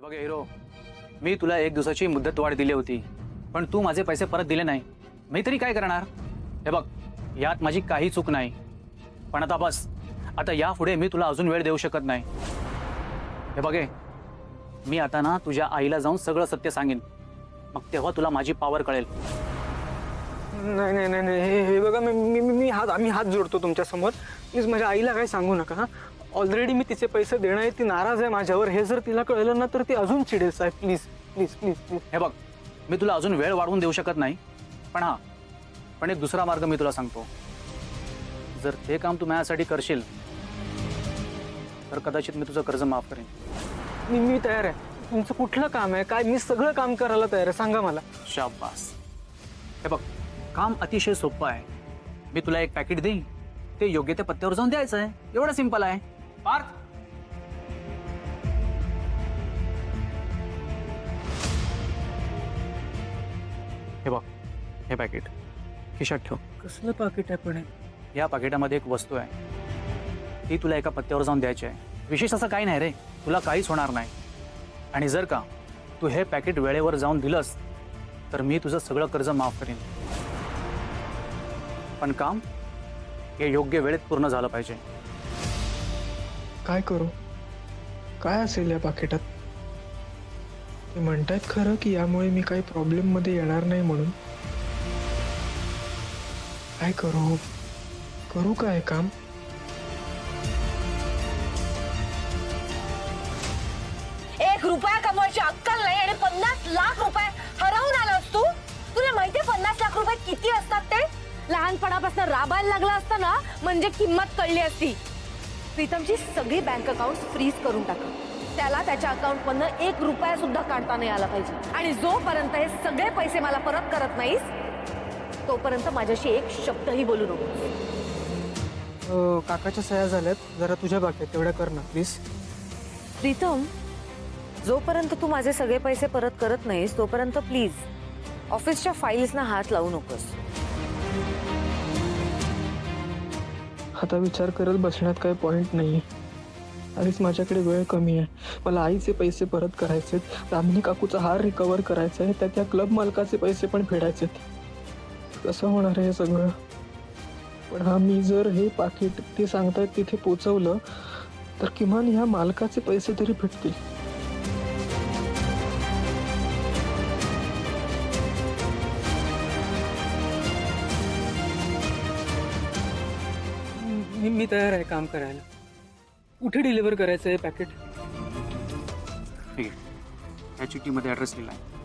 बघ हिरो, मी तुला 1 दिवसाची मुदतवाढ दिली होती, पण तू माझे पैसे परत दिले नाही. मी तरी काय करणार? हे बघ, यात माझी काही चूक नाही. पण आता बस, आता यापुढे मी तुला अजून वेळ देऊ शकत नाही. हे बघे, मी आता ना तुझ्या आईला जाऊन सगळं सत्य सांगेन. मग तेव्हा तुला माझी पावर कळेल. नाही नाही नाही नाही, हे बघा, मी हात जोडतो तुमच्या समोर. प्लीज माझ्या आईला काही सांगू नका. हां, ऑलरेडी मी तिचे पैसे देणार आहे. ती नाराज आहे माझ्यावर. हे जर तिला कळलं ना तर ती अजून चिडेल. साहेब प्लीज प्लीज प्लीज प्लीज. हे बघ, मी तुला अजून वेळ वाढवून देऊ शकत नाही. पण एक दुसरा मार्ग मी तुला सांगतो. जर ते काम तू माझ्यासाठी करशील तर कदाचित मी तुझं कर्ज माफ करेन. मी तयार आहे. तुमचं कुठलं काम आहे काय? मी सगळं काम करायला तयार आहे. सांगा मला. शाबास. हे बघ, काम अतिशय सोपं आहे. मी तुला एक पॅकेट देईन, ते योग्य त्या पत्त्यावर जाऊन द्यायचं आहे. एवढं सिंपल आहे. पार्थ, हे बघ, हे पॅकेट खिशात ठेव. कसलं पाकिट आहे पण? या पाकिटामध्ये एक वस्तू आहे. ती तुला एका पत्त्यावर जाऊन द्यायची आहे. विशेष असं काही नाही रे, तुला काहीच होणार नाही. आणि जर का तू हे पॅकेट वेळेवर जाऊन दिलंस तर मी तुझं सगळं कर्ज माफ करीन. पण काम हे योग्य वेळेत पूर्ण झालं पाहिजे. काय करू? काय असेल या पाकिटात? ते म्हणतायत खरं की यामुळे मी काही प्रॉब्लेम मध्ये येणार नाही म्हणून. काय करू? करू काय काम? ₹1 कमवायची अक्कल नाही आणि 50 लाख रुपये हरवून आलास तू. तुला माहितीये 50 लाख रुपये किती असतात ते? लहानपणापासून राबायला लागला असता ना म्हणजे किंमत कळली असती. प्रीतमची सगळी बँक अकाउंट फ्रीज करून टाका. त्याला त्याच्या अकाउंट मधनं ₹1 सुद्धा काढता नाही आला पाहिजे. आणि जोपर्यंत हे सगळे पैसे मला परत करत नाहीस तोपर्यंत माझ्याशी एक शब्दही बोलू नको. काकाच्या सह्या झाल्यात. जरा तुझ्या बाकी तेवढ्या कर ना प्लीज. प्रीतम, जोपर्यंत तू माझे सगळे पैसे परत करत नाहीस तोपर्यंत प्लीज ऑफिसच्या फाईल्सना हात लावू नकोस. आता विचार करत बसण्यात काही पॉइंट नाही. आधीच माझ्याकडे वेळ कमी आहे. मला आईचे पैसे परत करायचेत. दामिनी काकूचा हार रिकवर करायचा आहे. त्या क्लब मालकाचे पैसे पण फेडायचेत. कसं होणार आहे हे सगळं? पण हा, मी जर हे पाकिट ते सांगतायत तिथे पोचवलं तर किमान ह्या मालकाचे पैसे तरी भेटतील. मी तयार आहे काम करायला. कुठे डिलिव्हर करायचं आहे पॅकेट? ठीक आहे, या चिठ्ठीमध्ये ॲड्रेस लिहिला आहे.